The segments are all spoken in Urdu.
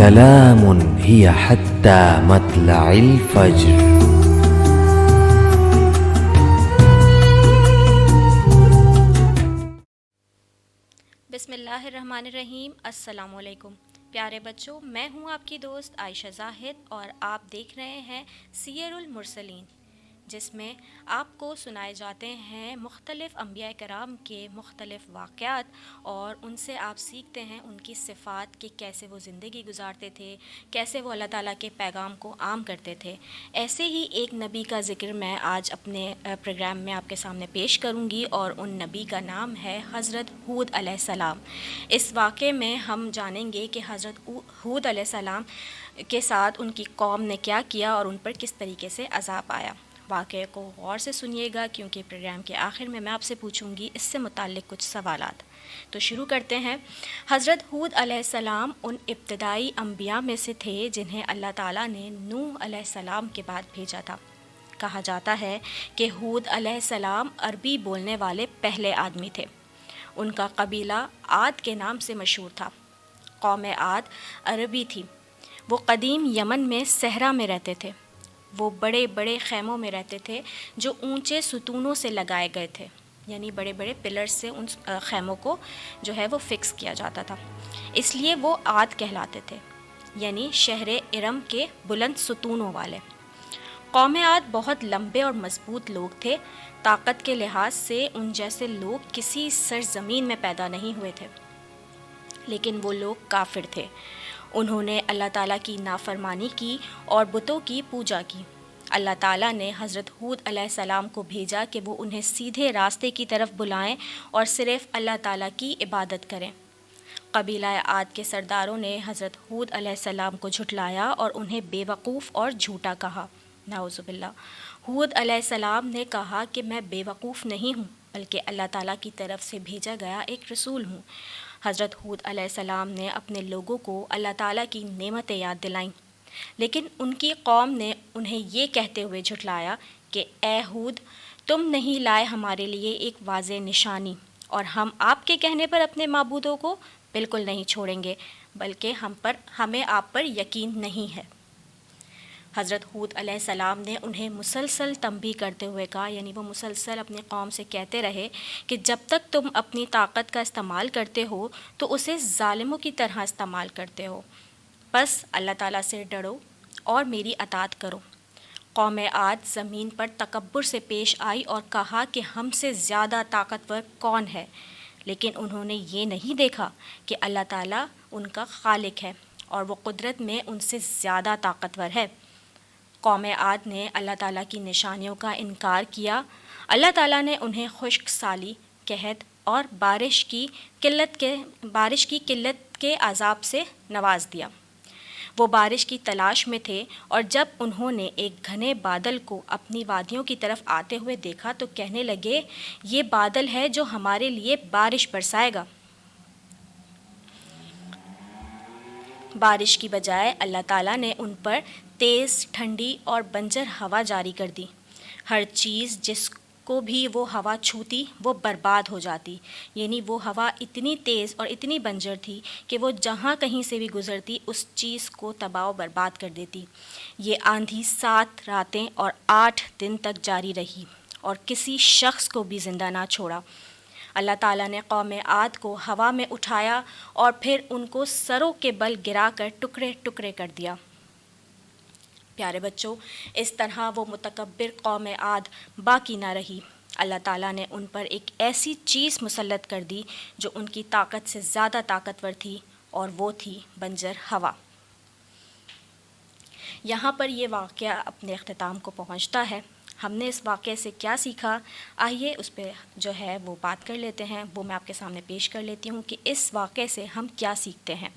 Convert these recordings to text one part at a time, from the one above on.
سلام هي حتى مطلع الفجر. بسم اللہ الرحمن الرحیم. السلام علیکم پیارے بچوں، میں ہوں آپ کی دوست عائشہ زاہد اور آپ دیکھ رہے ہیں سیر المرسلین، جس میں آپ کو سنائے جاتے ہیں مختلف انبیاء کرام کے مختلف واقعات، اور ان سے آپ سیکھتے ہیں ان کی صفات کہ کیسے وہ زندگی گزارتے تھے، کیسے وہ اللہ تعالیٰ کے پیغام کو عام کرتے تھے. ایسے ہی ایک نبی کا ذکر میں آج اپنے پروگرام میں آپ کے سامنے پیش کروں گی، اور ان نبی کا نام ہے حضرت ہود علیہ السلام. اس واقعے میں ہم جانیں گے کہ حضرت ہود علیہ السلام کے ساتھ ان کی قوم نے کیا کیا اور ان پر کس طریقے سے عذاب آیا. واقعے کو غور سے سنیے گا، کیونکہ پروگرام کے آخر میں آپ سے پوچھوں گی اس سے متعلق کچھ سوالات. تو شروع کرتے ہیں. حضرت ہود علیہ السلام ان ابتدائی انبیاء میں سے تھے جنہیں اللہ تعالیٰ نے نوح علیہ السلام کے بعد بھیجا تھا. کہا جاتا ہے کہ ہود علیہ السلام عربی بولنے والے پہلے آدمی تھے. ان کا قبیلہ عاد کے نام سے مشہور تھا. قوم عاد عربی تھی. وہ قدیم یمن میں صحرا میں رہتے تھے. وہ بڑے بڑے خیموں میں رہتے تھے جو اونچے ستونوں سے لگائے گئے تھے، یعنی بڑے بڑے پلرز سے ان خیموں کو جو ہے وہ فکس کیا جاتا تھا. اس لیے وہ عاد کہلاتے تھے، یعنی شہر ارم کے بلند ستونوں والے. قوم عاد بہت لمبے اور مضبوط لوگ تھے. طاقت کے لحاظ سے ان جیسے لوگ کسی سرزمین میں پیدا نہیں ہوئے تھے، لیکن وہ لوگ کافر تھے. انہوں نے اللہ تعالیٰ کی نافرمانی کی اور بتوں کی پوجا کی. اللہ تعالیٰ نے حضرت ہود علیہ السلام کو بھیجا کہ وہ انہیں سیدھے راستے کی طرف بلائیں اور صرف اللہ تعالیٰ کی عبادت کریں. قبیلہ عاد کے سرداروں نے حضرت ہود علیہ السلام کو جھٹلایا اور انہیں بے وقوف اور جھوٹا کہا. نعوذ باللہ. ہود علیہ السلام نے کہا کہ میں بے وقوف نہیں ہوں، بلکہ اللہ تعالیٰ کی طرف سے بھیجا گیا ایک رسول ہوں. حضرت ہود علیہ السلام نے اپنے لوگوں کو اللہ تعالیٰ کی نعمتیں یاد دلائیں، لیکن ان کی قوم نے انہیں یہ کہتے ہوئے جھٹلایا کہ اے ہود، تم نہیں لائے ہمارے لیے ایک واضح نشانی، اور ہم آپ کے کہنے پر اپنے معبودوں کو بالکل نہیں چھوڑیں گے، بلکہ ہمیں آپ پر یقین نہیں ہے. حضرت ہود علیہ السلام نے انہیں مسلسل تنبیہ کرتے ہوئے کہا، یعنی وہ مسلسل اپنی قوم سے کہتے رہے کہ جب تک تم اپنی طاقت کا استعمال کرتے ہو تو اسے ظالموں کی طرح استعمال کرتے ہو. بس اللہ تعالیٰ سے ڈرو اور میری اطاعت کرو. قوم عاد زمین پر تکبر سے پیش آئی اور کہا کہ ہم سے زیادہ طاقتور کون ہے، لیکن انہوں نے یہ نہیں دیکھا کہ اللہ تعالیٰ ان کا خالق ہے اور وہ قدرت میں ان سے زیادہ طاقتور ہے. قوم عاد نے اللہ تعالیٰ کی نشانیوں کا انکار کیا. اللہ تعالیٰ نے انہیں خشک سالی، قحط اور بارش کی قلت کے عذاب سے نواز دیا. وہ بارش کی تلاش میں تھے، اور جب انہوں نے ایک گھنے بادل کو اپنی وادیوں کی طرف آتے ہوئے دیکھا تو کہنے لگے، یہ بادل ہے جو ہمارے لیے بارش برسائے گا. بارش کی بجائے اللہ تعالیٰ نے ان پر تیز، ٹھنڈی اور بنجر ہوا جاری کر دی. ہر چیز جس کو بھی وہ ہوا چھوتی وہ برباد ہو جاتی، یعنی وہ ہوا اتنی تیز اور اتنی بنجر تھی کہ وہ جہاں کہیں سے بھی گزرتی اس چیز کو تباہ و برباد کر دیتی. یہ آندھی 7 راتیں اور 8 دن تک جاری رہی اور کسی شخص کو بھی زندہ نہ چھوڑا. اللہ تعالیٰ نے قوم عاد کو ہوا میں اٹھایا اور پھر ان کو سروں کے بل گرا کر ٹکڑے ٹکڑے کر دیا. پیارے بچوں، اس طرح وہ متکبر قوم عاد باقی نہ رہی. اللہ تعالیٰ نے ان پر ایک ایسی چیز مسلط کر دی جو ان کی طاقت سے زیادہ طاقتور تھی، اور وہ تھی بنجر ہوا. یہاں پر یہ واقعہ اپنے اختتام کو پہنچتا ہے. ہم نے اس واقعے سے کیا سیکھا؟ آئیے اس پہ جو ہے وہ بات کر لیتے ہیں. وہ میں آپ کے سامنے پیش کر لیتی ہوں کہ اس واقعے سے ہم کیا سیکھتے ہیں.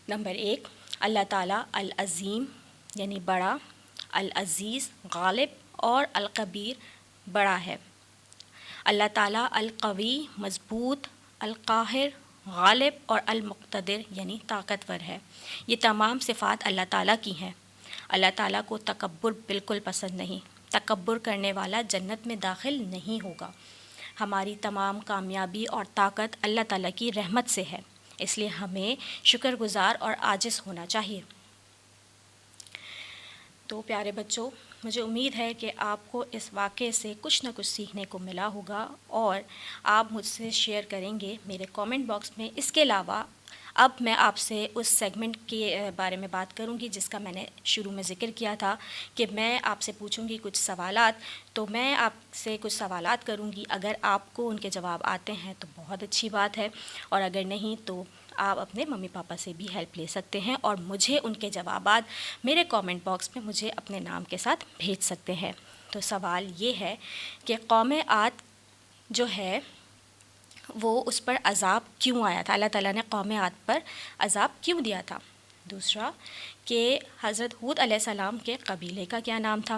نمبر 1، اللہ تعالیٰ العظیم یعنی بڑا، العزیز غالب اور القبیر بڑا ہے. اللہ تعالیٰ القوی مضبوط، القاہر غالب اور المقتدر یعنی طاقتور ہے. یہ تمام صفات اللہ تعالیٰ کی ہیں. اللہ تعالیٰ کو تکبر بالکل پسند نہیں. تکبر کرنے والا جنت میں داخل نہیں ہوگا. ہماری تمام کامیابی اور طاقت اللہ تعالیٰ کی رحمت سے ہے، اس لیے ہمیں شکر گزار اور عاجز ہونا چاہیے۔ تو پیارے بچوں، مجھے امید ہے کہ آپ کو اس واقعے سے کچھ نہ کچھ سیکھنے کو ملا ہوگا اور آپ مجھ سے شیئر کریں گے میرے کامنٹ باکس میں۔ اس کے علاوہ اب میں آپ سے اس سیگمنٹ کے بارے میں بات کروں گی جس کا میں نے شروع میں ذکر کیا تھا کہ میں آپ سے پوچھوں گی کچھ سوالات، تو میں آپ سے کچھ سوالات کروں گی۔ اگر آپ کو ان کے جواب آتے ہیں تو بہت اچھی بات ہے، اور اگر نہیں تو آپ اپنے ممی پاپا سے بھی ہیلپ لے سکتے ہیں اور مجھے ان کے جوابات میرے کامنٹ باکس میں مجھے اپنے نام کے ساتھ بھیج سکتے ہیں۔ تو سوال یہ ہے کہ قوم عاد جو ہے وہ اس پر عذاب کیوں آیا تھا، اللہ تعالیٰ نے قوم عاد پر عذاب کیوں دیا تھا؟ دوسرا کہ حضرت ہود علیہ السلام کے قبیلے کا کیا نام تھا؟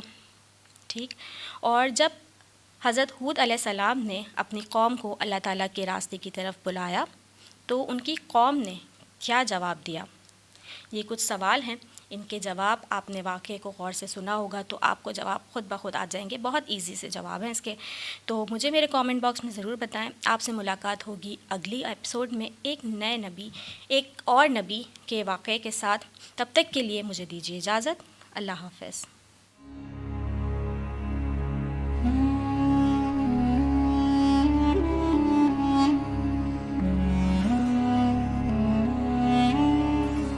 ٹھیک، اور جب حضرت ہود علیہ السلام نے اپنی قوم کو اللہ تعالیٰ کے راستے کی طرف بلایا تو ان کی قوم نے کیا جواب دیا؟ یہ کچھ سوال ہیں، ان کے جواب آپ نے واقعے کو غور سے سنا ہوگا تو آپ کو جواب خود بخود آ جائیں گے، بہت ایزی سے جواب ہیں اس کے۔ تو مجھے میرے کامنٹ باکس میں ضرور بتائیں۔ آپ سے ملاقات ہوگی اگلی ایپیسوڈ میں ایک نئے نبی، ایک اور نبی کے واقعے کے ساتھ۔ تب تک کے لیے مجھے دیجیے اجازت۔ اللہ حافظ۔